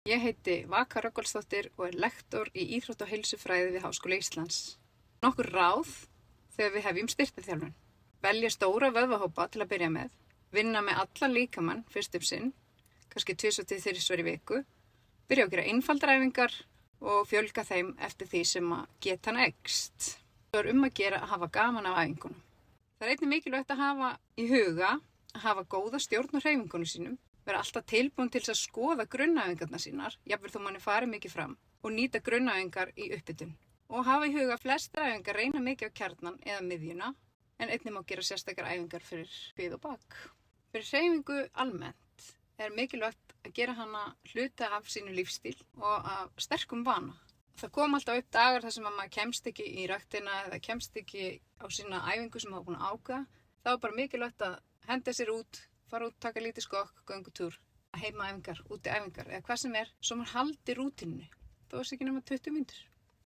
Ég heiti Vaka Röggvaldsdóttir og er lektor í íþrótta- og heilsufræði við Háskóla Íslands. Nokkur ráð þegar við hefjum styrktarþjálfun. Velja stóra vöðvahópa til að byrja með. Vinna með allan líkamann fyrst sinn, kannski 2 til 3 í viku. Byrja að gera einfaldar æfingar og fjölga þeim eftir því sem að getan eykst. Það er að gera að hafa gaman af æfingunum. Það er einnig mikilvægt að hafa í huga að hafa góða stjórn á hreyfingunum sínum. Vera alltaf tilbúin til að skoða grunnæfingarnar sínar, jafnvel þó manni fari mikið fram, og nýta grunnæfingar í upphitun. Og hafa í huga að flestar æfingar reyna mikið á kjarnan eða miðjuna, en einnig má gera sérstakar æfingar fyrir hvið og bak. Fyrir hreyfingu almennt er mikilvægt að gera hana hluta af sínu lífstíl og af sterkum vana. Það kom alltaf upp dagar þar sem að maður kemst ekki í ræktina eða kemst ekki á sína æfingu sem maður búin að ákveða. Það var bara mikilvægt að henda sér út, fara út, taka lítið skokk, göngutúr, heima æfingar, úti æfingar eða hvað sem er, svo maður haldi rútínunni. Það var ekki nema 20 mínútur.